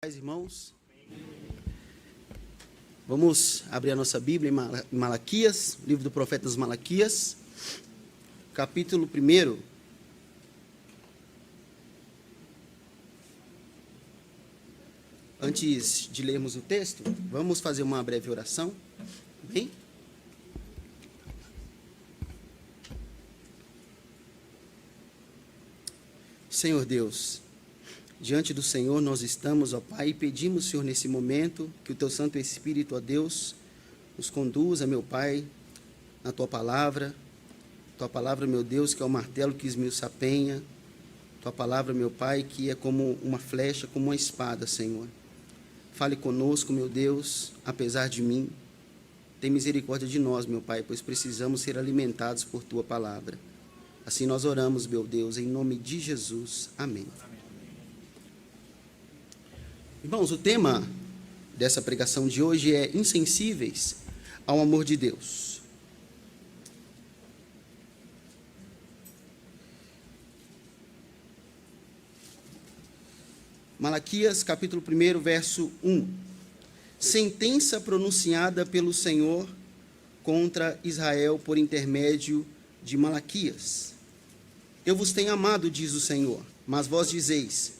Irmãos, vamos abrir a nossa Bíblia em Malaquias, livro do profeta Malaquias, capítulo 1. Antes de lermos o texto, vamos fazer uma breve oração. Amém? Senhor Deus, diante do Senhor nós estamos, ó Pai, e pedimos, Senhor, nesse momento, que o Teu Santo Espírito, ó Deus, nos conduza, meu Pai, na Tua palavra, meu Deus, que é o martelo que esmiuça a penha, Tua palavra, meu Pai, que é como uma flecha, como uma espada, Senhor. Fale conosco, meu Deus, apesar de mim, tem misericórdia de nós, meu Pai, pois precisamos ser alimentados por Tua palavra. Assim nós oramos, meu Deus, em nome de Jesus. Amém. Irmãos, o tema dessa pregação de hoje é insensíveis ao amor de Deus. Malaquias, capítulo 1, verso 1. Sentença pronunciada pelo Senhor contra Israel por intermédio de Malaquias. Eu vos tenho amado, diz o Senhor, mas vós dizeis,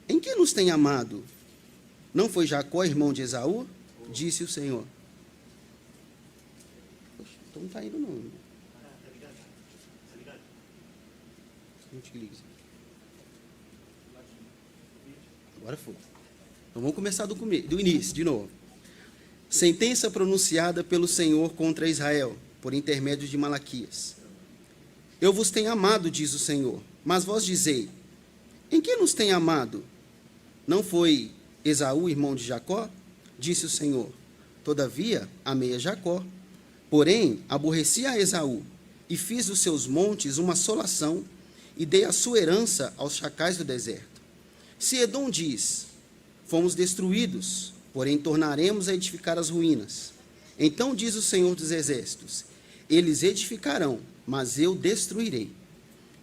em que nos tem amado? Não foi Jacó, irmão de Esaú? Disse o Senhor. Poxa, então não está indo, não. Não te liga. Agora foi. Então vamos começar do início, de novo. Sentença pronunciada pelo Senhor contra Israel, por intermédio de Malaquias. Eu vos tenho amado, diz o Senhor, mas vós dizei, em que nos tem amado? Não foi Esaú, irmão de Jacó? Disse o Senhor. Todavia, amei a Jacó. Porém, aborreci a Esaú, e fiz dos seus montes uma assolação, e dei a sua herança aos chacais do deserto. Se Edom diz, fomos destruídos, porém tornaremos a edificar as ruínas. Então diz o Senhor dos Exércitos, eles edificarão, mas eu destruirei.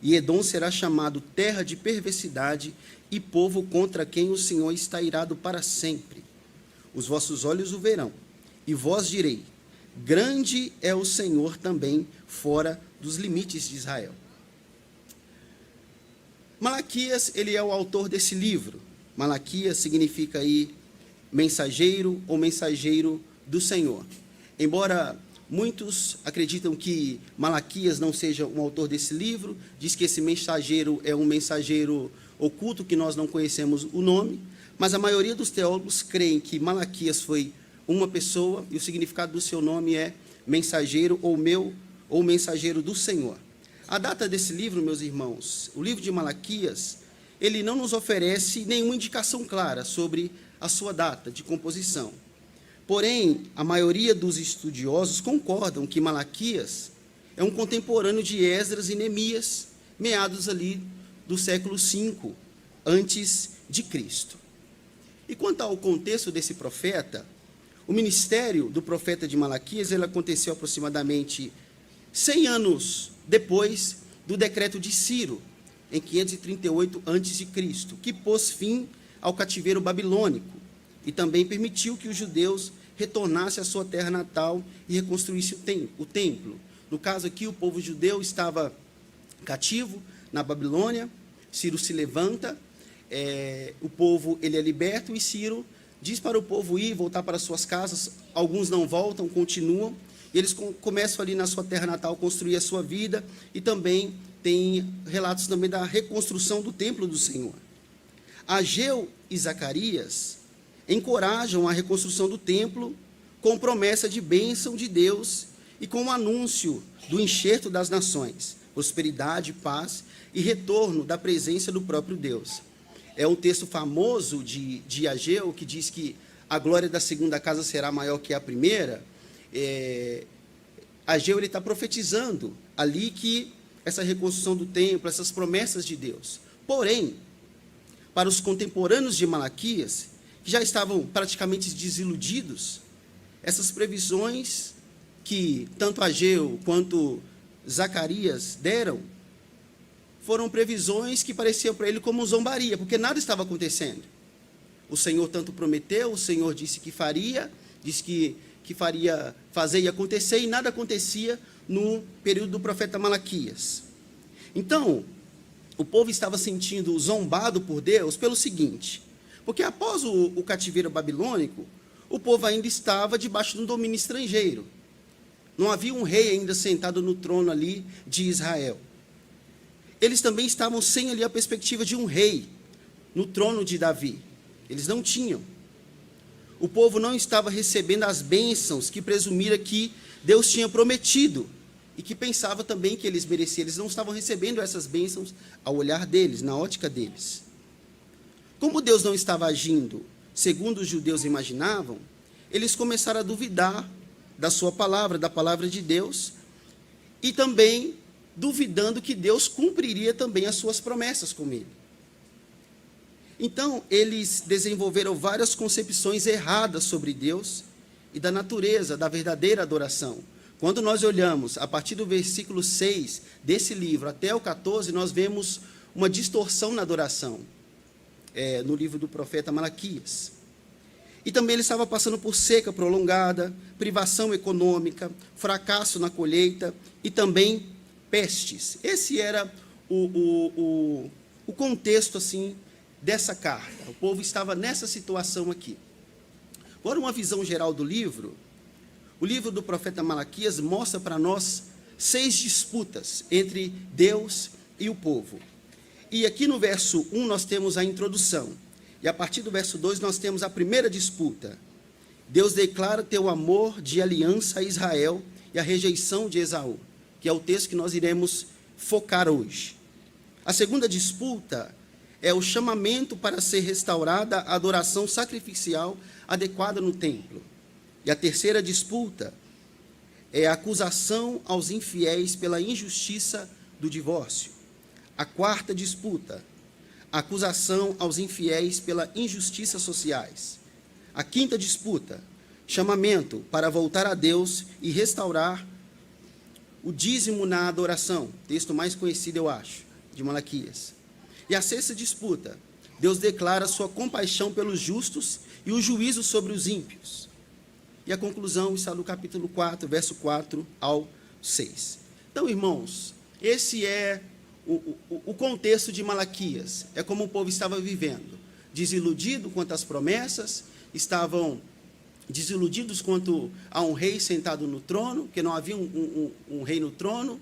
E Edom será chamado terra de perversidade e povo contra quem o Senhor está irado para sempre. Os vossos olhos o verão, e vós direi, grande é o Senhor também fora dos limites de Israel. Malaquias, ele é o autor desse livro. Malaquias significa aí mensageiro ou mensageiro do Senhor. Embora muitos acreditam que Malaquias não seja um autor desse livro, diz que esse mensageiro é um mensageiro oculto, que nós não conhecemos o nome, mas a maioria dos teólogos creem que Malaquias foi uma pessoa, e o significado do seu nome é mensageiro ou mensageiro do Senhor. A data desse livro, meus irmãos, o livro de Malaquias, ele não nos oferece nenhuma indicação clara sobre a sua data de composição. Porém, a maioria dos estudiosos concordam que Malaquias é um contemporâneo de Esdras e Neemias, meados ali do século V antes de Cristo. E quanto ao contexto desse profeta, o ministério do profeta de Malaquias ele aconteceu aproximadamente 100 anos depois do decreto de Ciro, em 538 a.C., que pôs fim ao cativeiro babilônico e também permitiu que os judeus retornassem à sua terra natal e reconstruíssem o templo. No caso aqui, o povo judeu estava cativo na Babilônia, Ciro se levanta, o povo ele é liberto e Ciro diz para o povo ir, voltar para suas casas, alguns não voltam, continuam, e eles começam ali na sua terra natal a construir a sua vida, e também tem relatos também da reconstrução do templo do Senhor. Ageu e Zacarias encorajam a reconstrução do templo com promessa de bênção de Deus e com o anúncio do enxerto das nações, prosperidade, paz e retorno da presença do próprio Deus. É um texto famoso de Ageu, que diz que a glória da segunda casa será maior que a primeira. Ageu está profetizando ali que essa reconstrução do templo, essas promessas de Deus. Porém, para os contemporâneos de Malaquias, que já estavam praticamente desiludidos, essas previsões que tanto Ageu quanto Zacarias deram, foram previsões que pareciam para ele como zombaria, porque nada estava acontecendo. O Senhor tanto prometeu, o Senhor disse que faria, disse que faria fazer e acontecer, e nada acontecia no período do profeta Malaquias. Então, o povo estava sentindo zombado por Deus pelo seguinte, porque após o cativeiro babilônico, o povo ainda estava debaixo de um domínio estrangeiro. Não havia um rei ainda sentado no trono ali de Israel. Eles também estavam sem ali a perspectiva de um rei no trono de Davi. Eles não tinham. O povo não estava recebendo as bênçãos que presumira que Deus tinha prometido e que pensava também que eles mereciam. Eles não estavam recebendo essas bênçãos ao olhar deles, na ótica deles. Como Deus não estava agindo segundo os judeus imaginavam, eles começaram a duvidar da sua palavra, da palavra de Deus, e também duvidando que Deus cumpriria também as suas promessas com ele. Então, eles desenvolveram várias concepções erradas sobre Deus e da natureza da verdadeira adoração. Quando nós olhamos a partir do versículo 6 desse livro até o 14, nós vemos uma distorção na adoração, no livro do profeta Malaquias. E também ele estava passando por seca prolongada, privação econômica, fracasso na colheita e também pestes. Esse era o contexto assim dessa carta. O povo estava nessa situação aqui. Agora, uma visão geral do livro. O livro do profeta Malaquias mostra para nós 6 disputas entre Deus e o povo. E aqui no verso 1 nós temos a introdução. E a partir do verso 2 nós temos a primeira disputa. Deus declara teu amor de aliança a Israel e a rejeição de Esaú, que é o texto que nós iremos focar hoje. A segunda disputa é o chamamento para ser restaurada a adoração sacrificial adequada no templo. E a terceira disputa é a acusação aos infiéis pela injustiça do divórcio. A quarta disputa, a acusação aos infiéis pela injustiça sociais. A quinta disputa, chamamento para voltar a Deus e restaurar o dízimo na adoração, texto mais conhecido, eu acho, de Malaquias. E a sexta disputa, Deus declara sua compaixão pelos justos e o juízo sobre os ímpios. E a conclusão está no capítulo 4, verso 4 ao 6. Então, irmãos, esse é o contexto de Malaquias. É como o povo estava vivendo, desiludido quanto às promessas, estavam desiludidos quanto a um rei sentado no trono, porque não havia um rei no trono,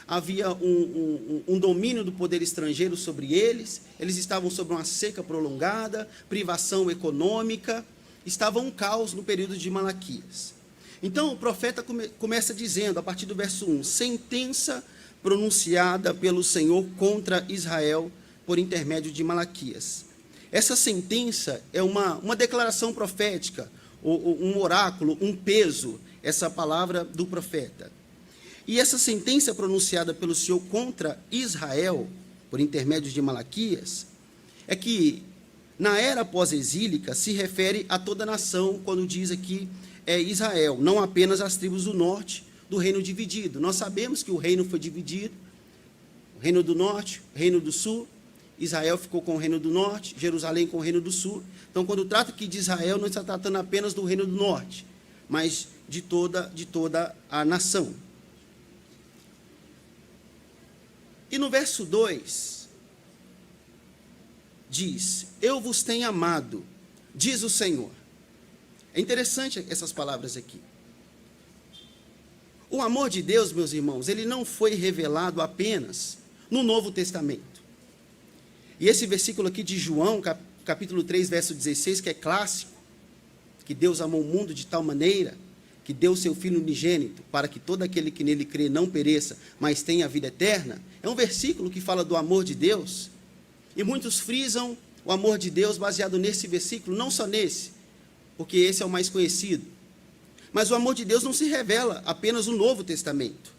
havia um domínio do poder estrangeiro sobre eles, eles estavam sob uma seca prolongada, privação econômica, estava um caos no período de Malaquias. Então o profeta começa dizendo, a partir do verso 1, sentença pronunciada pelo Senhor contra Israel por intermédio de Malaquias. Essa sentença é uma declaração profética, um oráculo, um peso, essa palavra do profeta. E essa sentença pronunciada pelo Senhor contra Israel, por intermédio de Malaquias, é que, na era pós-exílica, se refere a toda a nação, quando diz aqui é Israel, não apenas as tribos do norte, do reino dividido. Nós sabemos que o reino foi dividido, o reino do norte, o reino do sul, Israel ficou com o reino do norte, Jerusalém com o reino do sul. Então, quando trata aqui de Israel, não está tratando apenas do reino do norte, mas de toda a nação. E no verso 2, diz, eu vos tenho amado, diz o Senhor. É interessante essas palavras aqui. O amor de Deus, meus irmãos, ele não foi revelado apenas no Novo Testamento. E esse versículo aqui de João, capítulo 3, verso 16, que é clássico, que Deus amou o mundo de tal maneira que deu o seu Filho unigênito, para que todo aquele que nele crê não pereça, mas tenha a vida eterna, é um versículo que fala do amor de Deus, e muitos frisam o amor de Deus baseado nesse versículo, não só nesse, porque esse é o mais conhecido, mas o amor de Deus não se revela apenas no Novo Testamento.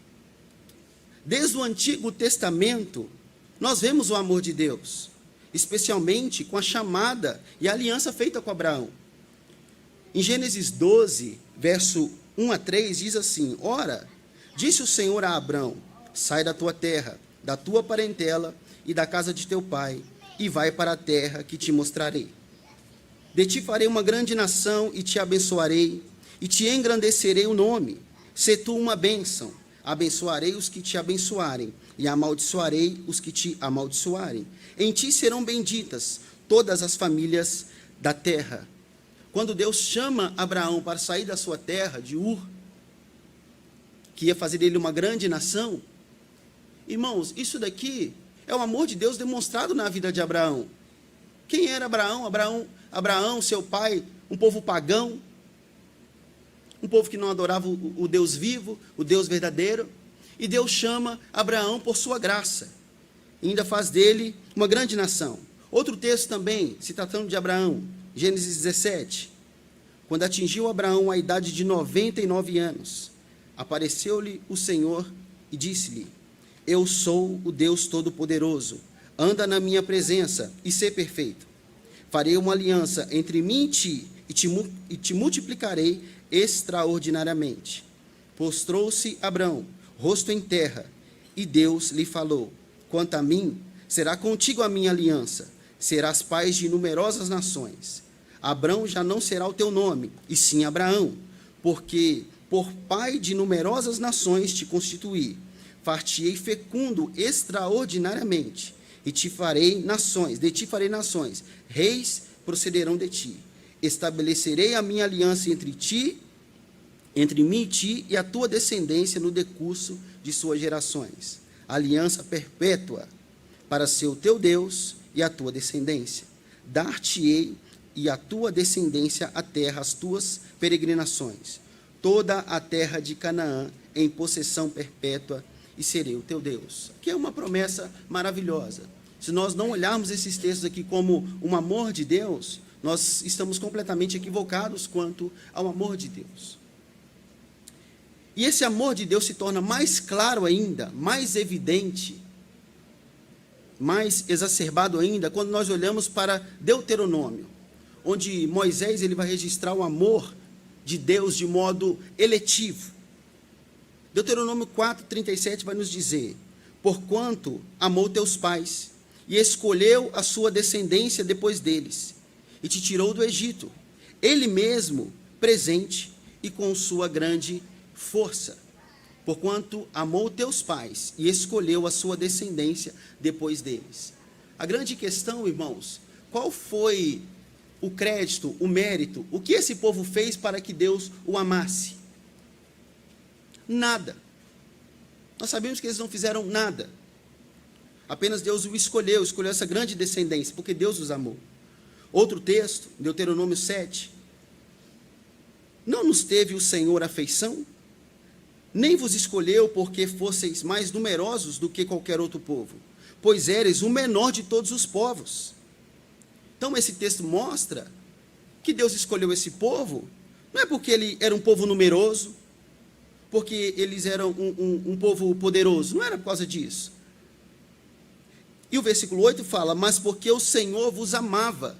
Desde o Antigo Testamento, nós vemos o amor de Deus, especialmente com a chamada e a aliança feita com Abraão. Em Gênesis 12, verso 1 a 3, diz assim, ora, disse o Senhor a Abrão, sai da tua terra, da tua parentela e da casa de teu pai, e vai para a terra que te mostrarei. De ti farei uma grande nação e te abençoarei, e te engrandecerei o nome. Se tu uma bênção, abençoarei os que te abençoarem, e amaldiçoarei os que te amaldiçoarem. Em ti serão benditas todas as famílias da terra. Quando Deus chama Abraão para sair da sua terra, de Ur, que ia fazer dele uma grande nação, irmãos, isso daqui é o amor de Deus demonstrado na vida de Abraão. Quem era Abraão? Abraão, seu pai, um povo pagão, um povo que não adorava o Deus vivo, o Deus verdadeiro, e Deus chama Abraão por sua graça, e ainda faz dele uma grande nação. Outro texto também, se tratando de Abraão, Gênesis 17, quando atingiu Abraão a idade de 99 anos, apareceu-lhe o Senhor e disse-lhe: eu sou o Deus Todo-Poderoso, anda na minha presença e sê perfeito. Farei uma aliança entre mim e ti, e te multiplicarei extraordinariamente. Prostrou-se Abrão, rosto em terra, e Deus lhe falou: quanto a mim, será contigo a minha aliança, serás pai de numerosas nações. Abrão já não será o teu nome, e sim Abraão, porque por pai de numerosas nações te constituí. Far-te-ei fecundo extraordinariamente, e de ti farei nações, reis procederão de ti. Estabelecerei a minha aliança entre mim e ti, e a tua descendência no decurso de suas gerações. Aliança perpétua, para ser o teu Deus e a tua descendência. Dar-te-ei e a tua descendência a terra, as tuas peregrinações, toda a terra de Canaã em possessão perpétua, e serei o teu Deus. Aqui é uma promessa maravilhosa. Se nós não olharmos esses textos aqui como um amor de Deus, nós estamos completamente equivocados quanto ao amor de Deus. E esse amor de Deus se torna mais claro ainda, mais evidente, mais exacerbado ainda, quando nós olhamos para Deuteronômio, onde Moisés ele vai registrar o amor de Deus de modo eletivo. Deuteronômio 4:37 vai nos dizer: porquanto amou teus pais, e escolheu a sua descendência depois deles, e te tirou do Egito, ele mesmo presente e com sua grande força. Porquanto amou teus pais, e escolheu a sua descendência depois deles. A grande questão, irmãos, qual foi o crédito, o mérito, o que esse povo fez para que Deus o amasse? Nada. Nós sabemos que eles não fizeram nada. Apenas Deus o escolheu essa grande descendência, porque Deus os amou. Outro texto, Deuteronômio 7. Não nos teve o Senhor afeição? Nem vos escolheu porque fosseis mais numerosos do que qualquer outro povo, pois éreis o menor de todos os povos. Então esse texto mostra que Deus escolheu esse povo, não é porque ele era um povo numeroso, porque eles eram um povo poderoso, não era por causa disso. E o versículo 8 fala: mas porque o Senhor vos amava,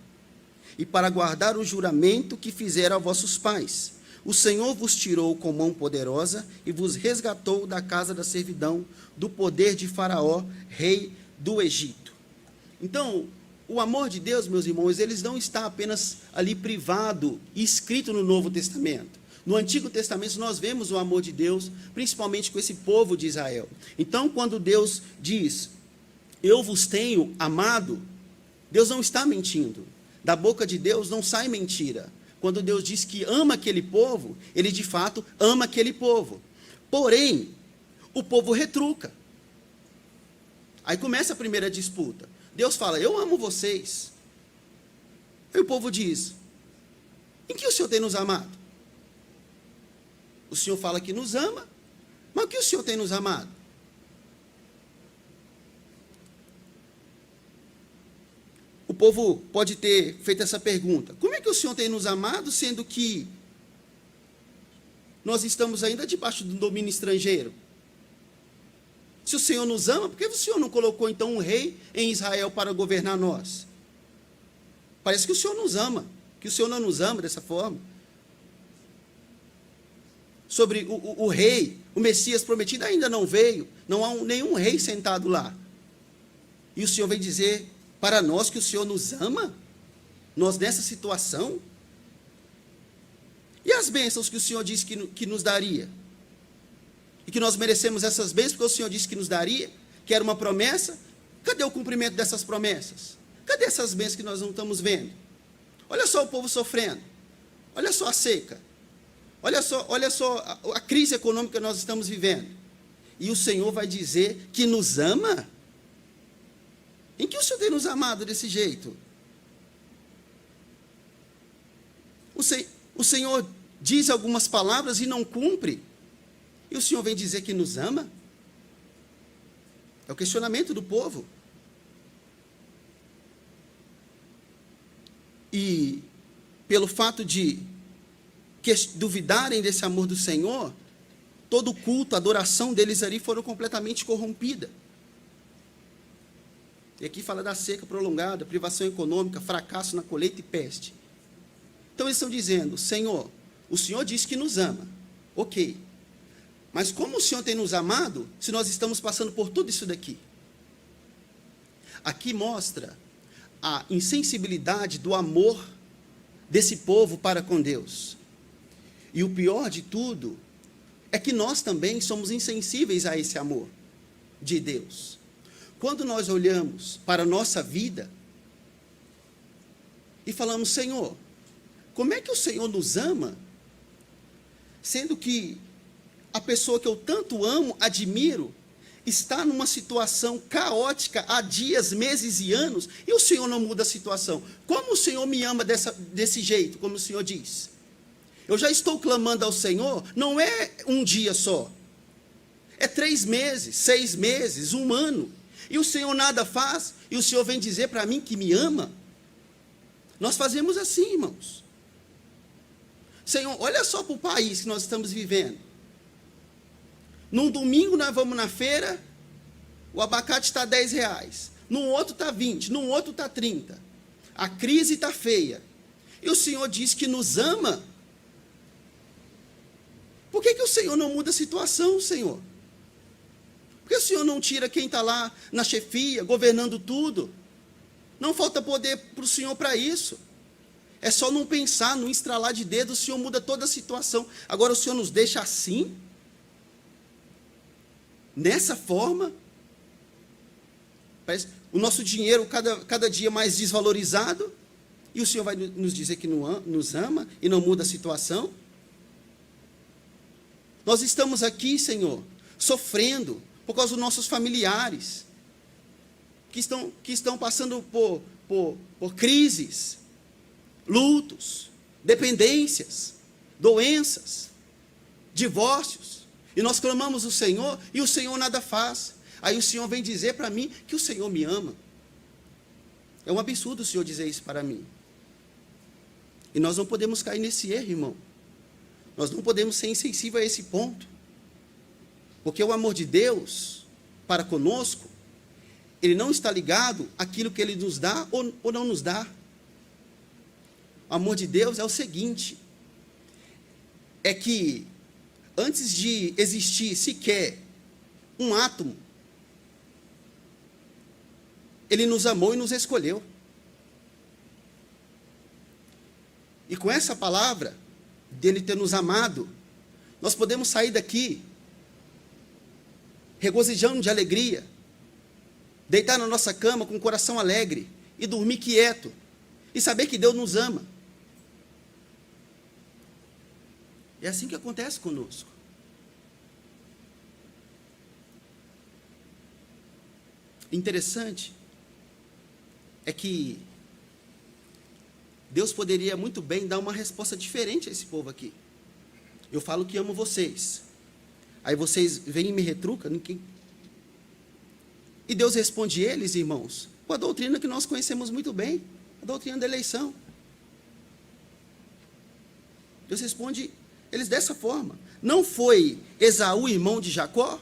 e para guardar o juramento que fizera a vossos pais, o Senhor vos tirou com mão poderosa e vos resgatou da casa da servidão, do poder de Faraó, rei do Egito. Então, o amor de Deus, meus irmãos, ele não está apenas ali privado e escrito no Novo Testamento. No Antigo Testamento nós vemos o amor de Deus, principalmente com esse povo de Israel. Então, quando Deus diz: eu vos tenho amado, Deus não está mentindo. Da boca de Deus não sai mentira. Quando Deus diz que ama aquele povo, ele de fato ama aquele povo. Porém, o povo retruca. Aí começa a primeira disputa. Deus fala: eu amo vocês. Aí o povo diz: em que o Senhor tem nos amado? O Senhor fala que nos ama, mas o que o Senhor tem nos amado? O povo pode ter feito essa pergunta: como é que o Senhor tem nos amado, sendo que nós estamos ainda debaixo do domínio estrangeiro? Se o Senhor nos ama, por que o Senhor não colocou então um rei em Israel para governar nós? Parece que o Senhor nos ama, que o Senhor não nos ama dessa forma. Sobre o rei, o Messias prometido ainda não veio, não há nenhum rei sentado lá. E o Senhor vem dizer para nós que o Senhor nos ama? nós nessa situação? E as bênçãos que o Senhor disse que nos daria? E que nós merecemos essas bênçãos porque o Senhor disse que nos daria, que era uma promessa. Cadê o cumprimento dessas promessas? Cadê essas bênçãos que nós não estamos vendo? Olha só o povo sofrendo. Olha só a seca. Olha só a crise econômica que nós estamos vivendo. E o Senhor vai dizer que nos ama? Em que o Senhor tem nos amado desse jeito? O Senhor diz algumas palavras e não cumpre. E o Senhor vem dizer que nos ama? É o questionamento do povo. E pelo fato de duvidarem desse amor do Senhor, todo o culto, a adoração deles ali foram completamente corrompida. E aqui fala da seca prolongada, privação econômica, fracasso na colheita e peste. Então eles estão dizendo, Senhor, o Senhor diz que nos ama. Ok. Mas como o Senhor tem nos amado, se nós estamos passando por tudo isso daqui? Aqui mostra a insensibilidade do amor desse povo para com Deus. E o pior de tudo é que nós também somos insensíveis a esse amor de Deus. Quando nós olhamos para a nossa vida e falamos, Senhor, como é que o Senhor nos ama, sendo que a pessoa que eu tanto amo, admiro, está numa situação caótica há dias, meses e anos, e o Senhor não muda a situação? Como o Senhor me ama desse jeito, como o Senhor diz? Eu já estou clamando ao Senhor, não é um dia só, é 3 meses, 6 meses, 1 ano, e o Senhor nada faz, e o Senhor vem dizer para mim que me ama? Nós fazemos assim, irmãos. Senhor, olha só para o país que nós estamos vivendo. Num domingo nós vamos na feira, o abacate está R$10, num outro está 20, num outro está 30. A crise está feia. E o Senhor diz que nos ama. Por que o Senhor não muda a situação, Senhor? Por que o Senhor não tira quem está lá na chefia, governando tudo? Não falta poder para o Senhor para isso. É só não pensar, não estralar de dedo, o Senhor muda toda a situação. Agora o Senhor nos deixa assim? Nessa forma? Parece o nosso dinheiro cada dia mais desvalorizado, e o Senhor vai nos dizer que nos ama e não muda a situação? Nós estamos aqui, Senhor, sofrendo por causa dos nossos familiares, que estão passando por crises, lutos, dependências, doenças, divórcios, e nós clamamos o Senhor, e o Senhor nada faz. Aí o Senhor vem dizer para mim que o Senhor me ama. É um absurdo o Senhor dizer isso para mim. E nós não podemos cair nesse erro, irmão. Nós não podemos ser insensíveis a esse ponto. Porque o amor de Deus para conosco, ele não está ligado àquilo que ele nos dá ou não nos dá. O amor de Deus é o seguinte, é que antes de existir sequer um átomo, ele nos amou e nos escolheu. E com essa palavra, dele ter nos amado, nós podemos sair daqui, regozijando de alegria, deitar na nossa cama com o coração alegre, e dormir quieto, e saber que Deus nos ama. É assim que acontece conosco. Interessante é que Deus poderia muito bem dar uma resposta diferente a esse povo aqui. Eu falo que amo vocês. Aí vocês vêm e me retrucam. E Deus responde eles, irmãos, com a doutrina que nós conhecemos muito bem, a doutrina da eleição. Deus responde eles dessa forma. Não foi Esaú irmão de Jacó?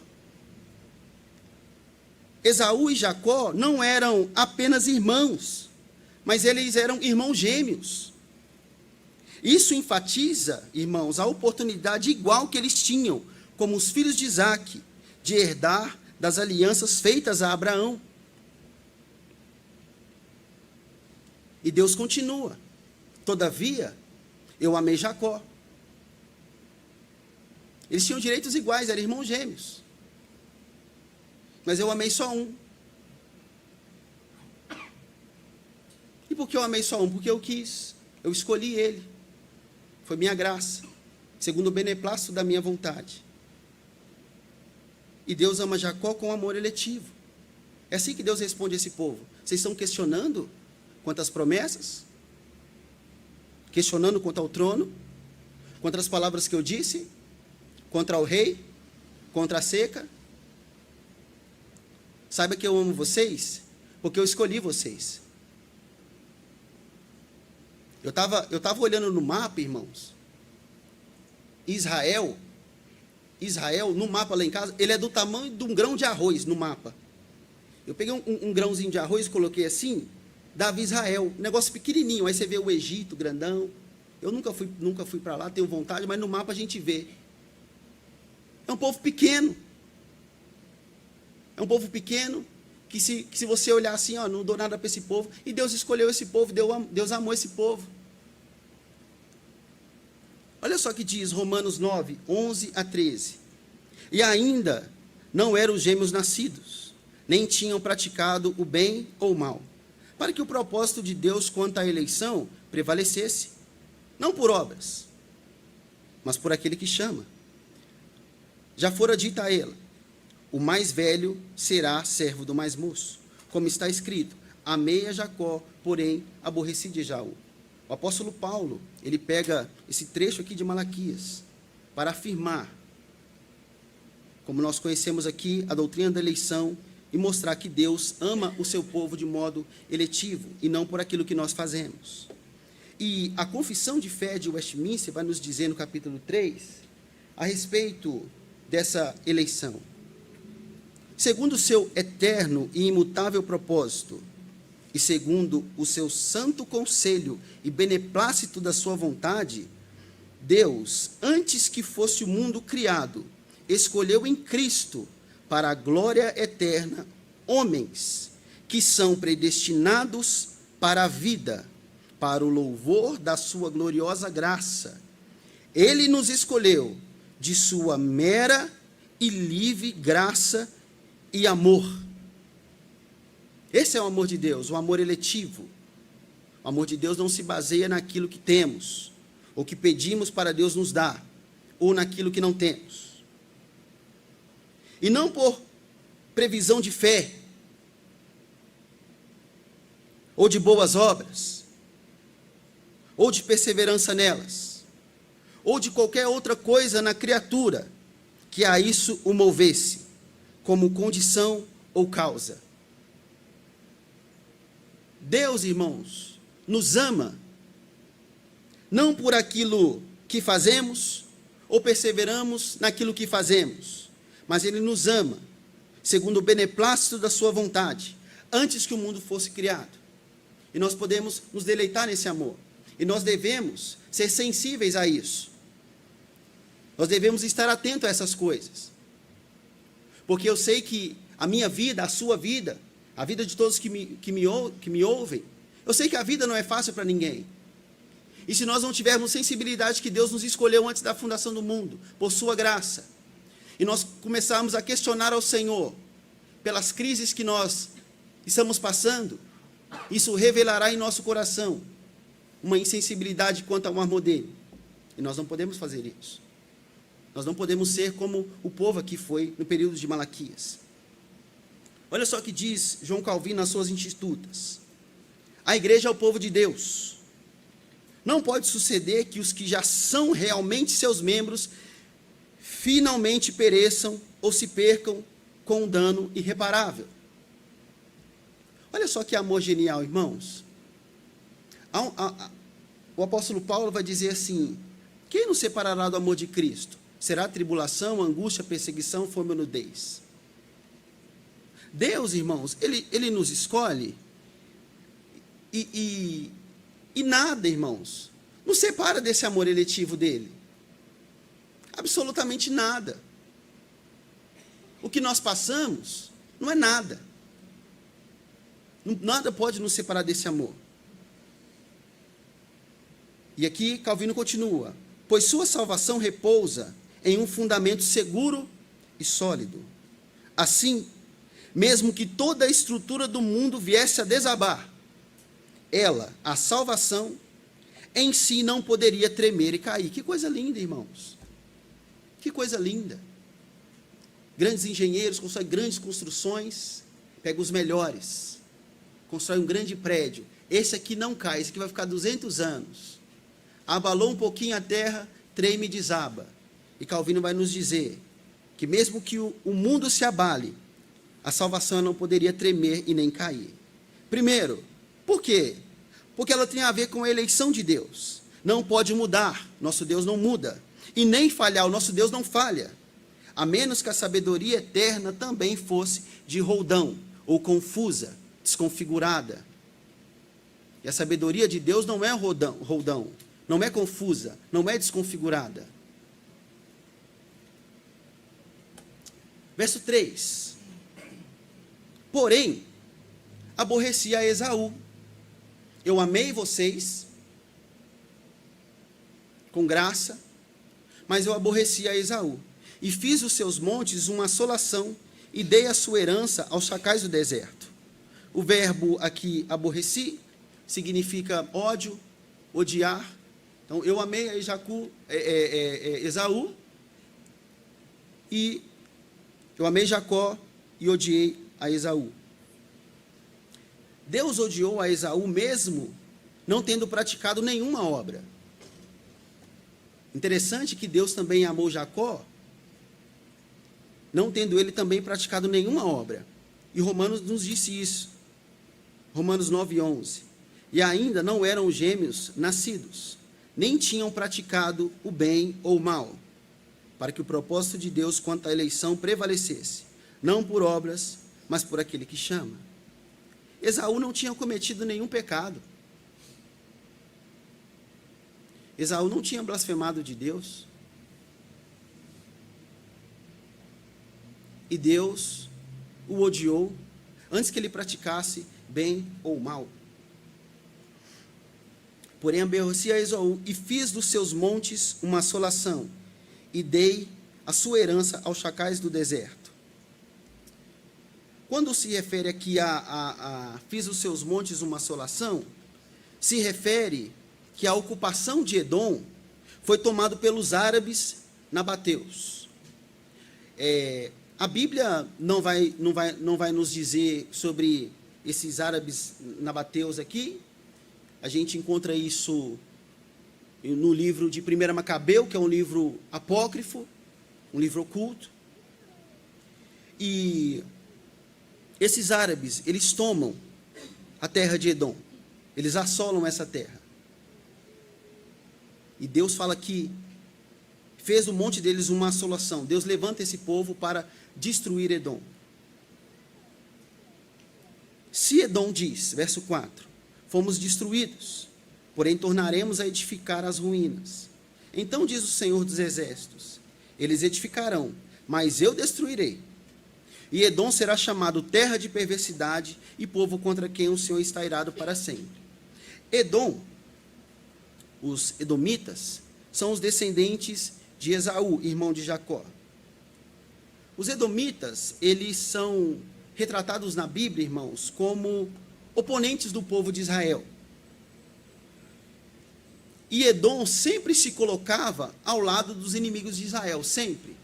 Esaú e Jacó não eram apenas irmãos, mas eles eram irmãos gêmeos. Isso enfatiza, irmãos, a oportunidade igual que eles tinham, como os filhos de Isaque, de herdar das alianças feitas a Abraão. E Deus continua. Todavia, eu amei Jacó. Eles tinham direitos iguais, eram irmãos gêmeos. Mas eu amei só um. E por que eu amei só um? Porque eu quis. Eu escolhi ele. Foi minha graça. Segundo o beneplácito da minha vontade. E Deus ama Jacó com amor eletivo. É assim que Deus responde a esse povo. Vocês estão questionando quanto às promessas? Questionando quanto ao trono? Contra as palavras que eu disse? Contra o rei? Contra a seca? Saiba que eu amo vocês, porque eu escolhi vocês. Eu estava olhando no mapa, irmãos. Israel, no mapa lá em casa, ele é do tamanho de um grão de arroz no mapa. Eu peguei um grãozinho de arroz e coloquei assim, Davi Israel, um negócio pequenininho. Aí você vê o Egito, grandão. Eu nunca fui para lá, tenho vontade, mas no mapa a gente vê. É um povo pequeno. É um povo pequeno, que se você olhar assim, ó, não dou nada para esse povo. E Deus escolheu esse povo, Deus amou esse povo. Olha só o que diz Romanos 9, 11 a 13. E ainda não eram os gêmeos nascidos, nem tinham praticado o bem ou o mal, para que o propósito de Deus quanto à eleição prevalecesse, não por obras, mas por aquele que chama. Já fora dita a ela: o mais velho será servo do mais moço, como está escrito: amei a Jacó, porém aborreci de Esaú. O apóstolo Paulo, ele pega esse trecho aqui de Malaquias para afirmar, como nós conhecemos aqui, a doutrina da eleição e mostrar que Deus ama o seu povo de modo eletivo e não por aquilo que nós fazemos. E a confissão de fé de Westminster vai nos dizer no capítulo 3 a respeito dessa eleição. Segundo o seu eterno e imutável propósito, e segundo o seu santo conselho e beneplácito da sua vontade, Deus, antes que fosse o mundo criado, escolheu em Cristo, para a glória eterna, homens que são predestinados para a vida, para o louvor da sua gloriosa graça. Ele nos escolheu de sua mera e livre graça e amor. Esse é o amor de Deus, o amor eletivo. O amor de Deus não se baseia naquilo que temos, ou que pedimos para Deus nos dar, ou naquilo que não temos. E não por previsão de fé, ou de boas obras, ou de perseverança nelas, ou de qualquer outra coisa na criatura que a isso o movesse, como condição ou causa. Deus, irmãos, nos ama, não por aquilo que fazemos, ou perseveramos naquilo que fazemos, mas Ele nos ama, segundo o beneplácito da sua vontade, antes que o mundo fosse criado. E nós podemos nos deleitar nesse amor, e nós devemos ser sensíveis a isso. Nós devemos estar atentos a essas coisas, porque eu sei que a minha vida, a sua vida, a vida de todos que me ouvem, eu sei que a vida não é fácil para ninguém. E se nós não tivermos sensibilidade que Deus nos escolheu antes da fundação do mundo, por sua graça, e nós começarmos a questionar ao Senhor pelas crises que nós estamos passando, isso revelará em nosso coração uma insensibilidade quanto ao amor dele. E nós não podemos fazer isso. Nós não podemos ser como o povo aqui foi no período de Malaquias. Olha só o que diz João Calvino nas suas Institutas. A igreja é o povo de Deus. Não pode suceder que os que já são realmente seus membros finalmente pereçam ou se percam com um dano irreparável. Olha só que amor genial, irmãos. O apóstolo Paulo vai dizer assim: quem nos separará do amor de Cristo? Será tribulação, angústia, perseguição, fome ou nudez? Deus, irmãos, Ele nos escolhe e nada, irmãos, nos separa desse amor eletivo dEle. Absolutamente nada. O que nós passamos não é nada. Nada pode nos separar desse amor. E aqui Calvino continua: pois sua salvação repousa em um fundamento seguro e sólido. Assim, mesmo que toda a estrutura do mundo viesse a desabar, ela, a salvação, em si não poderia tremer e cair. Que coisa linda, irmãos. Que coisa linda. Grandes engenheiros constroem grandes construções, pegam os melhores, constroem um grande prédio. Esse aqui não cai, esse aqui vai ficar 200 anos. Abalou um pouquinho a terra, treme e desaba. E Calvino vai nos dizer que mesmo que o mundo se abale, a salvação não poderia tremer e nem cair. Primeiro, por quê? Porque ela tem a ver com a eleição de Deus. Não pode mudar, nosso Deus não muda. E nem falhar, o nosso Deus não falha. A menos que a sabedoria eterna também fosse de roldão, ou confusa, desconfigurada. E a sabedoria de Deus não é roldão, não é confusa, não é desconfigurada. Verso 3. Porém, aborreci a Esaú. Eu amei vocês com graça, mas eu aborreci a Esaú. E fiz os seus montes uma assolação, e dei a sua herança aos chacais do deserto. O verbo aqui, aborreci, significa ódio, odiar. Então, eu amei a Esaú, e eu amei Jacó e odiei a Esaú. Deus odiou a Esaú mesmo não tendo praticado nenhuma obra. Interessante que Deus também amou Jacó, não tendo ele também praticado nenhuma obra. E Romanos nos disse isso. Romanos 9:11. E ainda não eram gêmeos nascidos, nem tinham praticado o bem ou o mal, para que o propósito de Deus quanto à eleição prevalecesse, não por obras, mas por aquele que chama. Esaú não tinha cometido nenhum pecado. Esaú não tinha blasfemado de Deus. E Deus o odiou antes que ele praticasse bem ou mal. Porém, aborreci a Esaú e fiz dos seus montes uma assolação, e dei a sua herança aos chacais do deserto. Quando se refere aqui a fiz os seus montes uma assolação, se refere que a ocupação de Edom foi tomada pelos árabes nabateus. A Bíblia não vai nos dizer sobre esses árabes nabateus aqui. A gente encontra isso no livro de 1 Macabeu, que é um livro apócrifo, um livro oculto. E esses árabes, eles tomam a terra de Edom, eles assolam essa terra. E Deus fala que fez do monte deles uma assolação. Deus levanta esse povo para destruir Edom. Se Edom diz, verso 4, fomos destruídos, porém tornaremos a edificar as ruínas. Então diz o Senhor dos Exércitos, eles edificarão, mas eu destruirei. E Edom será chamado terra de perversidade e povo contra quem o Senhor está irado para sempre. Edom, os edomitas, são os descendentes de Esaú, irmão de Jacó. Os edomitas, eles são retratados na Bíblia, irmãos, como oponentes do povo de Israel. E Edom sempre se colocava ao lado dos inimigos de Israel, sempre.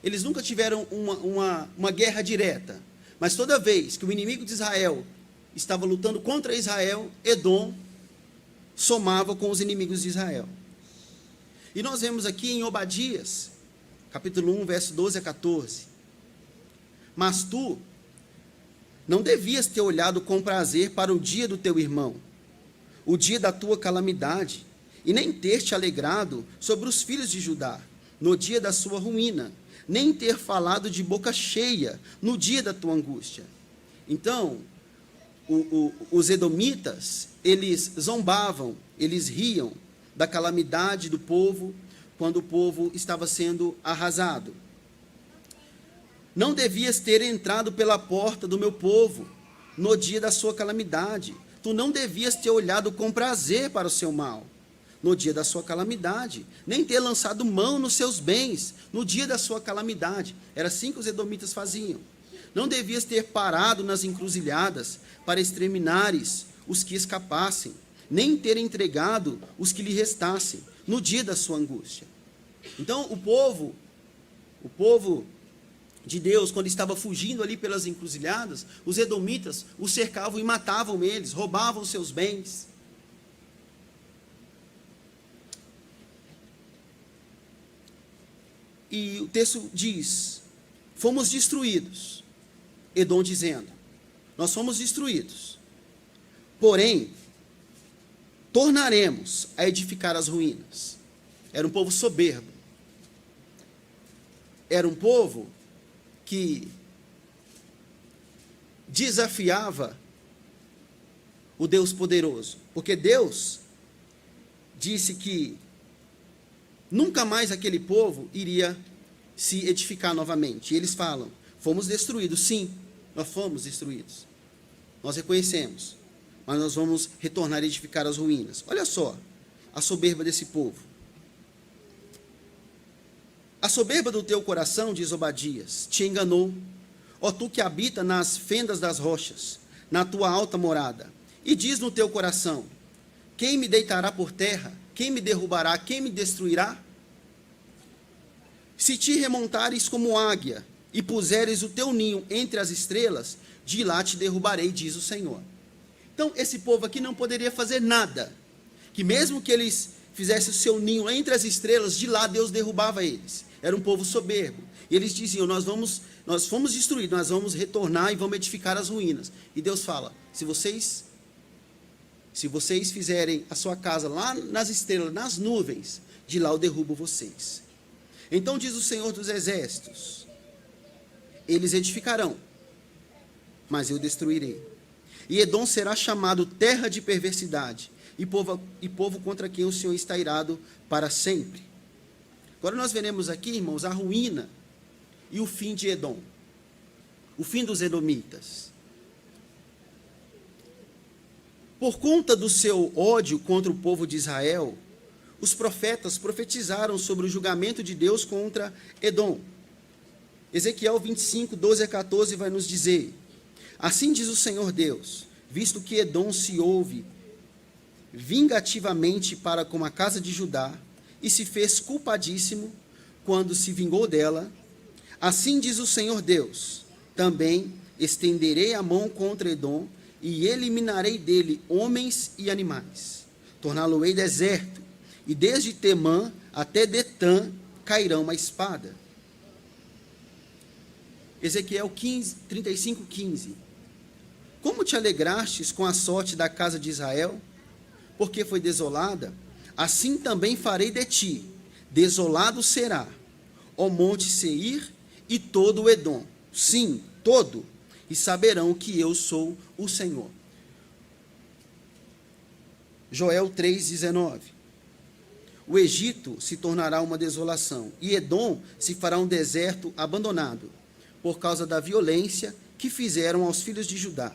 Eles nunca tiveram uma guerra direta, mas toda vez que o inimigo de Israel estava lutando contra Israel, Edom somava com os inimigos de Israel. E nós vemos aqui em Obadias, capítulo 1, verso 12 a 14. Mas tu não devias ter olhado com prazer para o dia do teu irmão, o dia da tua calamidade, e nem ter te alegrado sobre os filhos de Judá, no dia da sua ruína, nem ter falado de boca cheia no dia da tua angústia. Então, os edomitas, eles zombavam, eles riam da calamidade do povo, quando o povo estava sendo arrasado. Não devias ter entrado pela porta do meu povo, no dia da sua calamidade. Tu não devias ter olhado com prazer para o seu mal, no dia da sua calamidade, nem ter lançado mão nos seus bens no dia da sua calamidade. Era assim que os edomitas faziam. Não devias ter parado nas encruzilhadas para exterminares os que escapassem, nem ter entregado os que lhe restassem no dia da sua angústia. Então, o povo de Deus, quando estava fugindo ali pelas encruzilhadas, os edomitas os cercavam e matavam eles, roubavam os seus bens. E o texto diz: fomos destruídos. Edom dizendo: nós fomos destruídos, porém, tornaremos a edificar as ruínas. Era um povo soberbo. Era um povo que desafiava o Deus poderoso, porque Deus disse que nunca mais aquele povo iria se edificar novamente. E eles falam: fomos destruídos. Sim, nós fomos destruídos. Nós reconhecemos, mas nós vamos retornar a edificar as ruínas. Olha só a soberba desse povo. A soberba do teu coração, diz Obadias, te enganou, ó tu que habita nas fendas das rochas, na tua alta morada, e diz no teu coração: quem me deitará por terra? Quem me derrubará? Quem me destruirá? Se te remontares como águia, e puseres o teu ninho entre as estrelas, de lá te derrubarei, diz o Senhor. Então, esse povo aqui não poderia fazer nada, que mesmo que eles fizessem o seu ninho entre as estrelas, de lá Deus derrubava eles. Era um povo soberbo. E eles diziam: nós fomos destruídos, nós vamos retornar e vamos edificar as ruínas. E Deus fala: se vocês fizerem a sua casa lá nas estrelas, nas nuvens, de lá eu derrubo vocês. Então diz o Senhor dos Exércitos: eles edificarão, mas eu destruirei. E Edom será chamado terra de perversidade, e povo contra quem o Senhor está irado para sempre. Agora nós veremos aqui, irmãos, a ruína e o fim de Edom, o fim dos edomitas. Por conta do seu ódio contra o povo de Israel, os profetas profetizaram sobre o julgamento de Deus contra Edom. Ezequiel 25, 12 a 14 vai nos dizer: assim diz o Senhor Deus, visto que Edom se houve vingativamente para com a casa de Judá, e se fez culpadíssimo quando se vingou dela, assim diz o Senhor Deus, também estenderei a mão contra Edom, e eliminarei dele homens e animais, torná-lo-ei deserto, e desde Temã até Detã cairão a espada. Ezequiel 35, 15. Como te alegrastes com a sorte da casa de Israel, porque foi desolada, assim também farei de ti, desolado será, ó monte Seir e todo o Edom, sim, todo, e saberão que eu sou o Senhor. Joel 3,19. O Egito se tornará uma desolação, e Edom se fará um deserto abandonado, por causa da violência que fizeram aos filhos de Judá,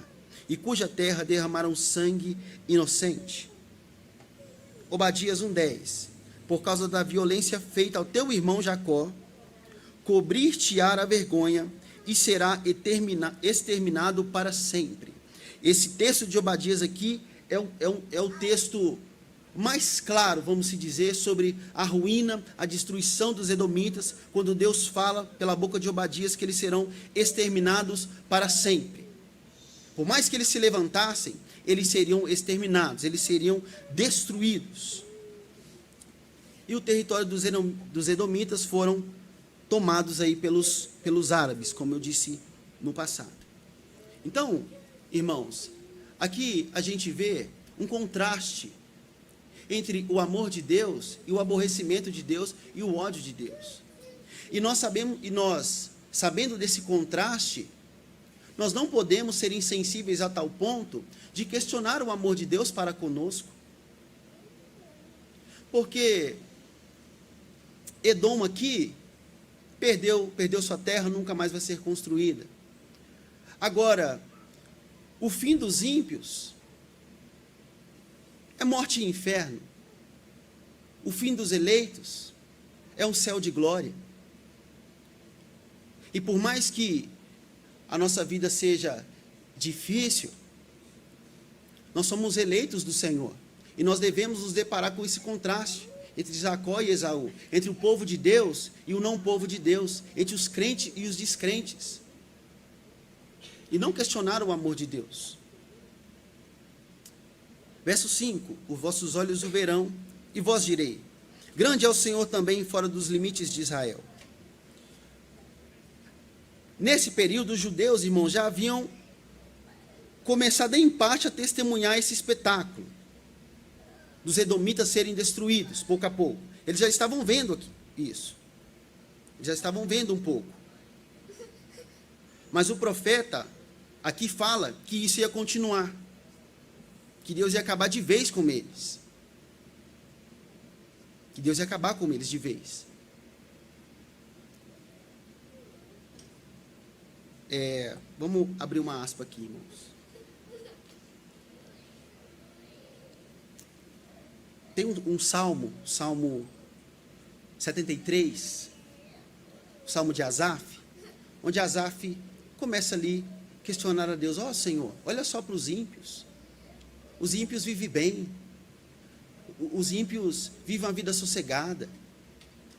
e cuja terra derramaram sangue inocente. Obadias 1,10. Por causa da violência feita ao teu irmão Jacó, cobrir-te-á a vergonha, e será exterminado para sempre. Esse texto de Obadias aqui é o texto mais claro, vamos se dizer, sobre a ruína, a destruição dos edomitas, quando Deus fala pela boca de Obadias que eles serão exterminados para sempre. Por mais que eles se levantassem, eles seriam exterminados, eles seriam destruídos. E o território dos edomitas foram tomados aí pelos árabes, como eu disse no passado. Então, irmãos, aqui a gente vê um contraste entre o amor de Deus e o aborrecimento de Deus e o ódio de Deus. E nós sabendo desse contraste, nós não podemos ser insensíveis a tal ponto de questionar o amor de Deus para conosco. Porque Edom aqui perdeu sua terra, nunca mais vai ser construída. Agora, o fim dos ímpios é morte e inferno. o fim dos eleitos é um céu de glória. E por mais que a nossa vida seja difícil, nós somos eleitos do Senhor. E nós devemos nos deparar com esse contraste entre Jacó e Esaú, entre o povo de Deus e o não povo de Deus, entre os crentes e os descrentes. E não questionar o amor de Deus. Verso 5: os vossos olhos o verão, e vós direi: grande é o Senhor também fora dos limites de Israel. Nesse período, os judeus, irmãos, já haviam começado em parte a testemunhar esse espetáculo dos edomitas serem destruídos, pouco a pouco. Eles já estavam vendo aqui isso. Já estavam vendo um pouco. Mas o profeta aqui fala que isso ia continuar. Que Deus ia acabar de vez com eles. Que Deus ia acabar com eles de vez. Vamos abrir uma aspa aqui, irmãos. Tem um salmo, Salmo 73, o Salmo de Asaf, onde Asaf começa ali a questionar a Deus: ó Senhor, olha só para os ímpios. Os ímpios vivem bem. Os ímpios vivem uma vida sossegada.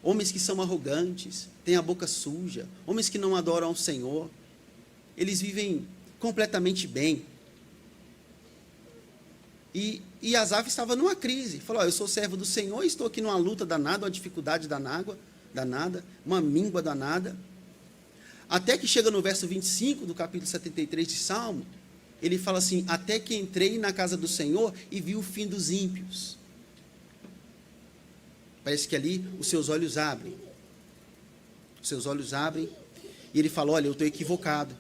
Homens que são arrogantes, têm a boca suja, homens que não adoram ao Senhor, eles vivem completamente bem. E Asaf estava numa crise. Falou: eu sou servo do Senhor e estou aqui numa luta danada, uma dificuldade danada, uma míngua danada. Até que chega no verso 25 do capítulo 73 de Salmo, ele fala assim: até que entrei na casa do Senhor e vi o fim dos ímpios. Parece que ali os seus olhos abrem. Os seus olhos abrem e ele fala: olha, eu estou equivocado.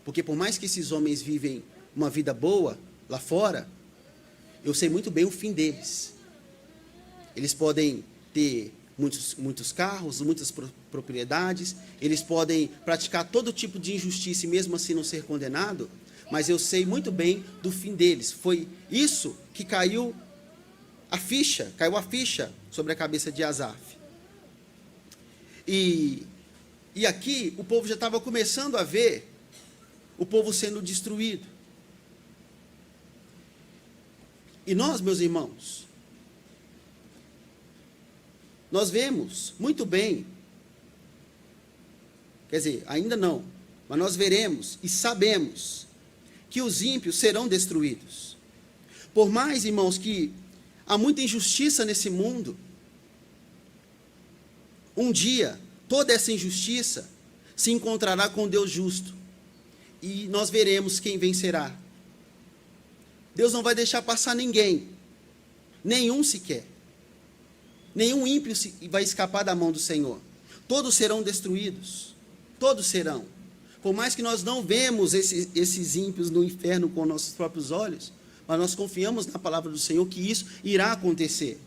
Porque por mais que esses homens vivem uma vida boa lá fora, eu sei muito bem o fim deles. Eles podem ter muitos carros, muitas propriedades, eles podem praticar todo tipo de injustiça e mesmo assim não ser condenado, mas eu sei muito bem do fim deles. Foi isso que caiu a ficha sobre a cabeça de Asaf. E aqui o povo já estava começando a ver o povo sendo destruído. E nós, meus irmãos, nós vemos muito bem, quer dizer, ainda não, mas nós veremos e sabemos que os ímpios serão destruídos. Por mais, irmãos, que há muita injustiça nesse mundo, um dia toda essa injustiça se encontrará com Deus justo e nós veremos quem vencerá. Deus não vai deixar passar ninguém, nenhum sequer. Nenhum ímpio vai escapar da mão do Senhor. Todos serão destruídos, todos serão. Por mais que nós não vemos esses ímpios no inferno com nossos próprios olhos, mas nós confiamos na palavra do Senhor que isso irá acontecer.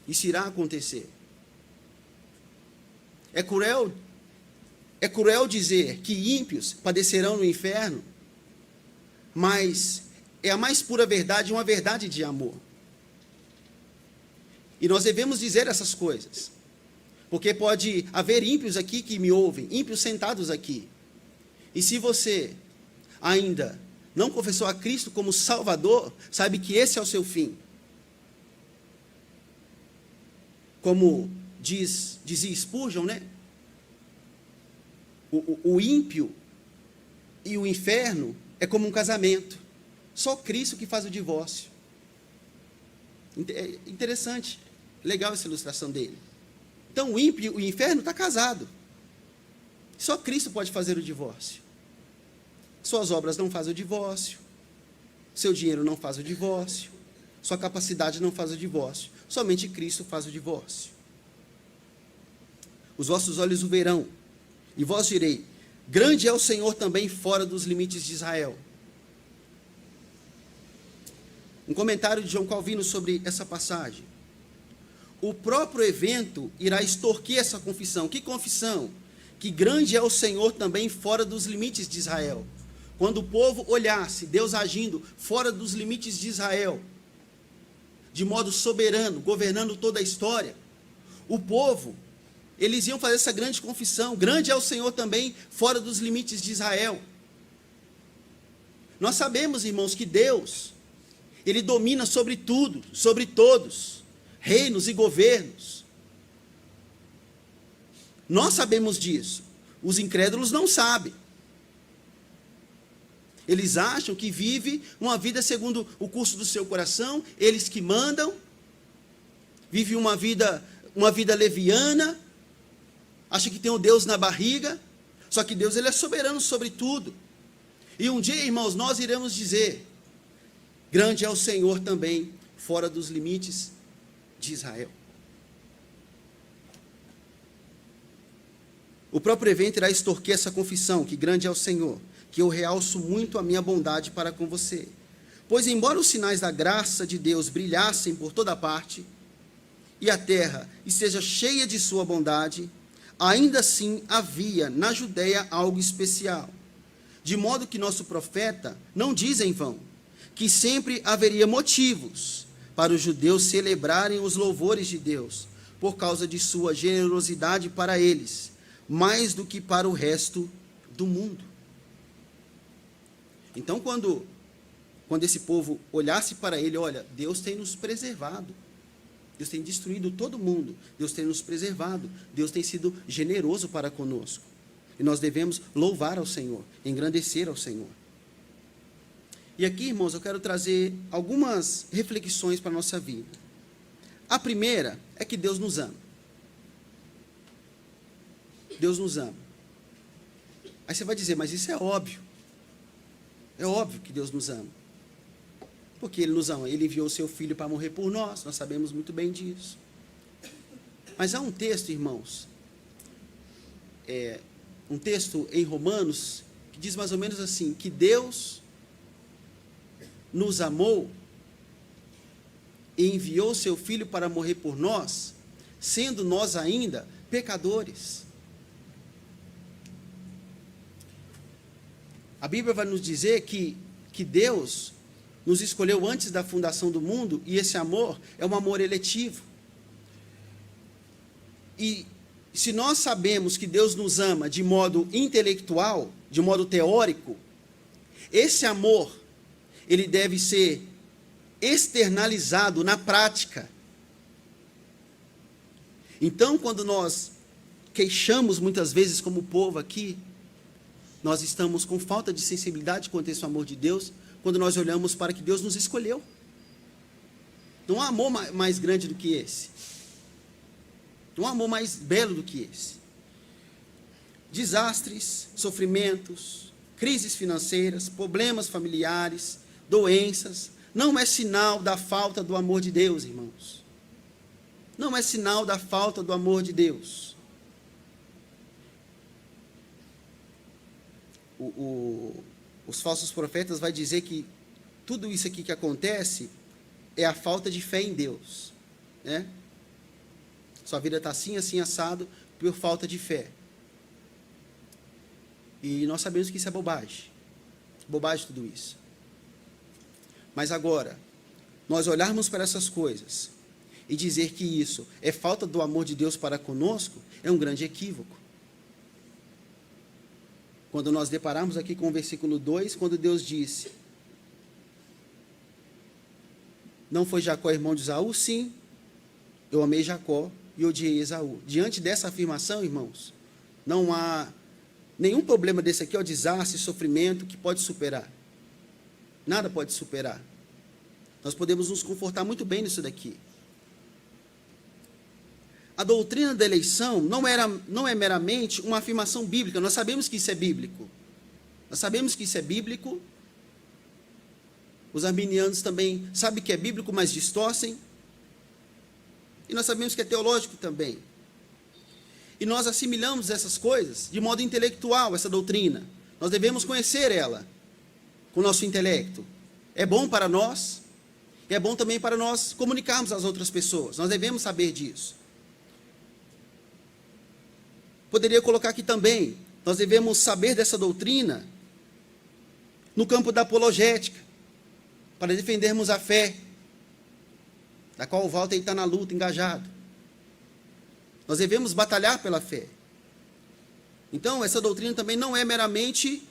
Isso irá acontecer. É cruel dizer que ímpios padecerão no inferno, mas é a mais pura verdade, uma verdade de amor. E nós devemos dizer essas coisas, porque pode haver ímpios aqui que me ouvem, ímpios sentados aqui. E se você ainda não confessou a Cristo como Salvador, sabe que esse é o seu fim. Como dizia Spurgeon, né? O ímpio e o inferno é como um casamento. Só Cristo que faz o divórcio. É interessante, legal essa ilustração dele. Então o ímpio e o inferno está casado. Só Cristo pode fazer o divórcio. Suas obras não fazem o divórcio. Seu dinheiro não faz o divórcio. Sua capacidade não faz o divórcio. Somente Cristo faz o divórcio. Os vossos olhos o verão, e vós direi: grande é o Senhor também fora dos limites de Israel. Um comentário de João Calvino sobre essa passagem. O próprio evento irá extorquir essa confissão. Que confissão? Que grande é o Senhor também fora dos limites de Israel. Quando o povo olhasse Deus agindo fora dos limites de Israel, de modo soberano, governando toda a história, o povo, eles iam fazer essa grande confissão: grande é o Senhor também, fora dos limites de Israel. Nós sabemos, irmãos, que Deus, Ele domina sobre tudo, sobre todos, reinos e governos. Nós sabemos disso. Os incrédulos não sabem. Eles acham que vive uma vida segundo o curso do seu coração, eles que mandam, vive uma vida leviana, acha que tem um Deus na barriga, só que Deus, Ele é soberano sobre tudo. E um dia, irmãos, nós iremos dizer: grande é o Senhor também, fora dos limites de Israel. O próprio evento irá extorquir essa confissão, que grande é o Senhor, que eu realço muito a minha bondade para com você. Pois, embora os sinais da graça de Deus brilhassem por toda parte, e a terra esteja cheia de sua bondade, ainda assim havia na Judéia algo especial, de modo que nosso profeta não diz em vão, que sempre haveria motivos para os judeus celebrarem os louvores de Deus, por causa de sua generosidade para eles, mais do que para o resto do mundo. Então, quando esse povo olhasse para ele: olha, Deus tem nos preservado, Deus tem destruído todo mundo, Deus tem nos preservado, Deus tem sido generoso para conosco, e nós devemos louvar ao Senhor, engrandecer ao Senhor. E aqui, irmãos, eu quero trazer algumas reflexões para a nossa vida. A primeira é que Deus nos ama. Deus nos ama. Aí você vai dizer: mas isso é óbvio. É óbvio que Deus nos ama. Porque Ele nos ama. Ele enviou o seu Filho para morrer por nós sabemos muito bem disso. Mas há um texto, irmãos, um texto em Romanos, que diz mais ou menos assim, que Deus nos amou e enviou o seu Filho para morrer por nós, sendo nós ainda pecadores. A Bíblia vai nos dizer que Deus nos escolheu antes da fundação do mundo, e esse amor é um amor eletivo. E se nós sabemos que Deus nos ama de modo intelectual, de modo teórico, esse amor, ele deve ser externalizado na prática. Então, quando nós queixamos muitas vezes como povo aqui, nós estamos com falta de sensibilidade quanto a esse amor de Deus, quando nós olhamos para que Deus nos escolheu. Não há amor mais grande do que esse. Não há amor mais belo do que esse. Desastres, sofrimentos, crises financeiras, problemas familiares, doenças, não é sinal da falta do amor de Deus, irmãos. Não é sinal da falta do amor de Deus. Os falsos profetas vão dizer que tudo isso aqui que acontece é a falta de fé em Deus, né? Sua vida está assim, assim, assado, por falta de fé. E nós sabemos que isso é bobagem. Bobagem tudo isso. Mas agora, nós olharmos para essas coisas e dizer que isso é falta do amor de Deus para conosco, é um grande equívoco. Quando nós depararmos aqui com o versículo 2, quando Deus disse: não foi Jacó irmão de Esaú? Sim, eu amei Jacó e odiei Esaú. Diante dessa afirmação, irmãos, não há nenhum problema desse aqui, desastre, sofrimento, que pode superar. Nada pode superar. Nós podemos nos confortar muito bem nisso daqui. A doutrina da eleição não é meramente uma afirmação bíblica. Nós sabemos que isso é bíblico. Nós sabemos que isso é bíblico. Os arminianos também sabem que é bíblico, mas distorcem. E nós sabemos que é teológico também. E nós assimilamos essas coisas de modo intelectual, essa doutrina. Nós devemos conhecer ela com o nosso intelecto. É bom para nós, e é bom também para nós comunicarmos às outras pessoas. Nós devemos saber disso. Poderia colocar aqui também, nós devemos saber dessa doutrina no campo da apologética, para defendermos a fé. da qual o Walter está na luta, engajado. Nós devemos batalhar pela fé. Então, essa doutrina também não é meramente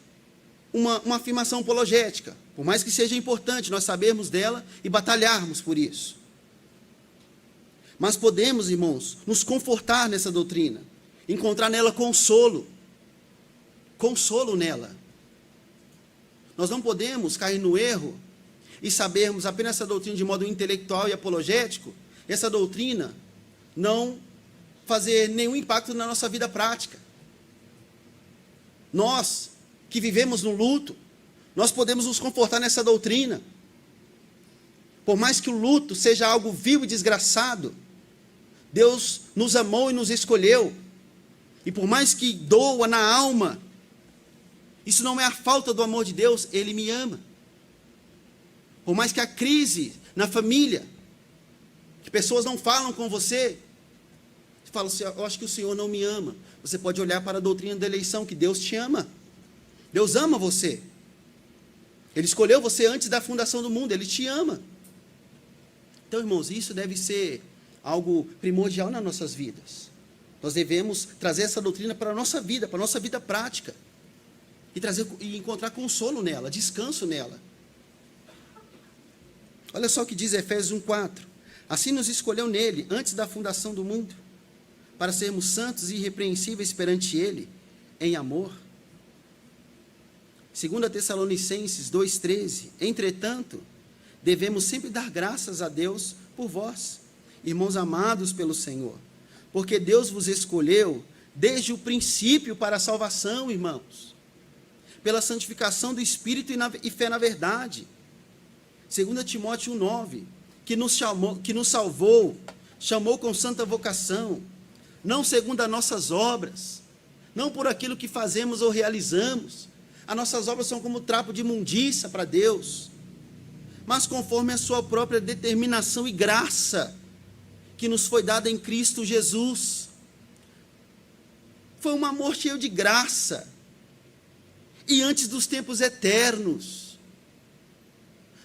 uma afirmação apologética, por mais que seja importante nós sabermos dela e batalharmos por isso. Mas podemos, irmãos, nos confortar nessa doutrina, encontrar nela consolo nela. Nós não podemos cair no erro e sabermos apenas essa doutrina de modo intelectual e apologético, essa doutrina não fazer nenhum impacto na nossa vida prática. Nós, que vivemos no luto, nós podemos nos confortar nessa doutrina. Por mais que o luto seja algo vil e desgraçado, Deus nos amou e nos escolheu. E por mais que doa na alma, isso não é a falta do amor de Deus, Ele me ama. Por mais que a crise na família, que pessoas não falam com você, você fala assim, eu acho que o Senhor não me ama. Você pode olhar para a doutrina da eleição, que Deus te ama. Deus ama você. Ele escolheu você antes da fundação do mundo, Ele te ama. Então, irmãos, isso deve ser algo primordial nas nossas vidas. Nós devemos trazer essa doutrina para a nossa vida prática. E encontrar consolo nela, descanso nela. Olha só o que diz Efésios 1,4. Assim nos escolheu nele, antes da fundação do mundo, para sermos santos e irrepreensíveis perante ele, em amor. 2 Tessalonicenses 2,13. Entretanto, devemos sempre dar graças a Deus por vós, irmãos amados pelo Senhor, porque Deus vos escolheu desde o princípio para a salvação, irmãos, pela santificação do Espírito e fé na verdade. 2 Timóteo 1,9, que nos salvou, chamou com santa vocação, não segundo as nossas obras, não por aquilo que fazemos ou realizamos. As nossas obras são como trapo de imundícia para Deus, mas conforme a sua própria determinação e graça, que nos foi dada em Cristo Jesus. Foi um amor cheio de graça, e antes dos tempos eternos.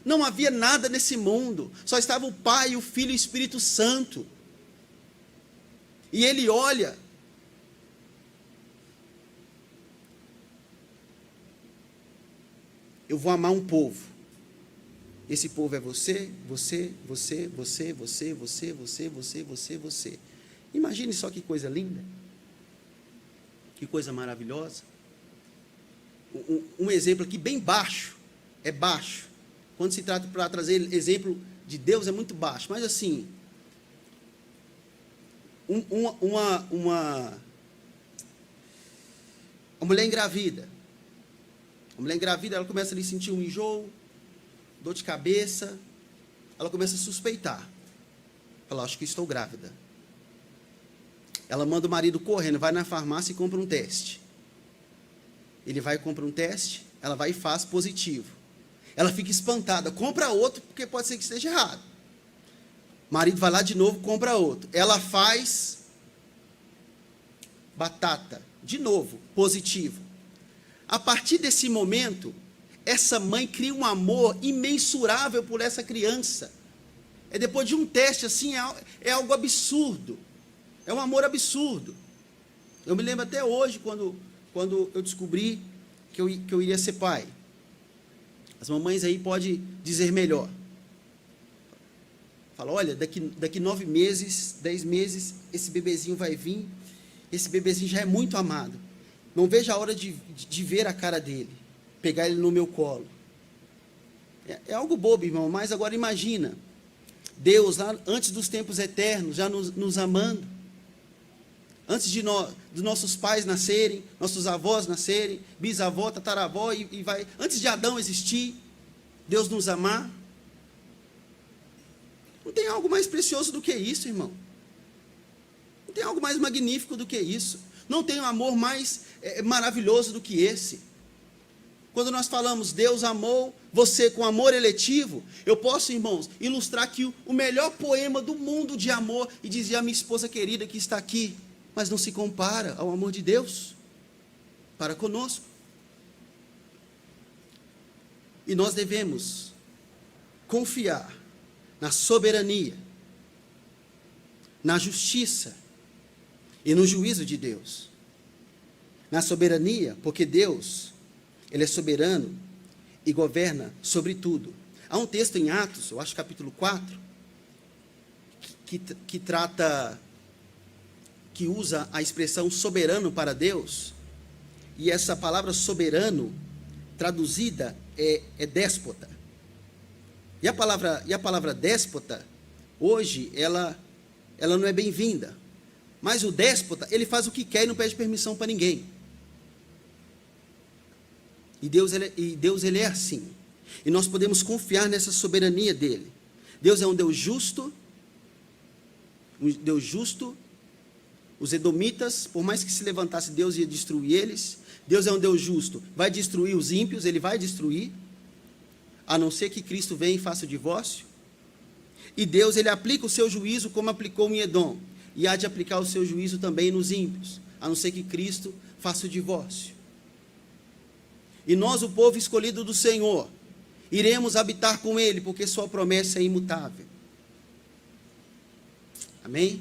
Não havia nada nesse mundo, só estava o Pai, o Filho e o Espírito Santo. E Ele olha, eu vou amar um povo. Esse povo é você. Imagine só que coisa linda, que coisa maravilhosa. Um exemplo aqui bem baixo, é baixo. Quando se trata para trazer exemplo de Deus é muito baixo, mas assim, uma mulher engravida. A mulher engravida, ela começa a sentir um enjoo, dor de cabeça, ela começa a suspeitar. Ela acha que estou grávida. Ela manda o marido correndo, vai na farmácia e compra um teste. Ele vai e compra um teste, ela vai e faz positivo. Ela fica espantada, compra outro, porque pode ser que esteja errado. O marido vai lá de novo, compra outro. Ela faz batata, de novo, positivo. A partir desse momento, essa mãe cria um amor imensurável por essa criança. Depois de um teste assim, é algo absurdo. É um amor absurdo. Eu me lembro até hoje, quando eu descobri que eu iria ser pai. As mamães aí podem dizer melhor. Fala, olha, daqui 9 meses, 10 meses, esse bebezinho vai vir, esse bebezinho já é muito amado. Não vejo a hora de ver a cara dele, pegar ele no meu colo. É algo bobo, irmão, mas agora imagina, Deus lá antes dos tempos eternos, já nos amando, antes dos nossos pais nascerem, nossos avós nascerem, bisavó, tataravó, e vai, antes de Adão existir, Deus nos amar. Não tem algo mais precioso do que isso, irmão. Não tem algo mais magnífico do que isso. Não tem um amor mais maravilhoso do que esse. Quando nós falamos, Deus amou você com amor eletivo, eu posso, irmãos, ilustrar aqui o melhor poema do mundo de amor, e dizer a minha esposa querida que está aqui, mas não se compara ao amor de Deus para conosco. E nós devemos confiar na soberania na justiça e no juízo de Deus. Na soberania, porque Deus, Ele é soberano e governa sobre tudo. Há um texto em Atos, eu acho capítulo 4, que usa a expressão soberano para Deus, e essa palavra soberano, traduzida, é déspota. E a palavra déspota, hoje, ela não é bem-vinda. Mas o déspota, ele faz o que quer e não pede permissão para ninguém. E Deus ele é assim. E nós podemos confiar nessa soberania dele. Deus é um Deus justo. Os edomitas, por mais que se levantasse, Deus ia destruir eles. Deus é um Deus justo, vai destruir os ímpios, Ele vai destruir, a não ser que Cristo venha e faça o divórcio. E Deus, Ele aplica o seu juízo como aplicou em Edom, e há de aplicar o seu juízo também nos ímpios, a não ser que Cristo faça o divórcio. E nós, o povo escolhido do Senhor, iremos habitar com Ele, porque sua promessa é imutável. Amém?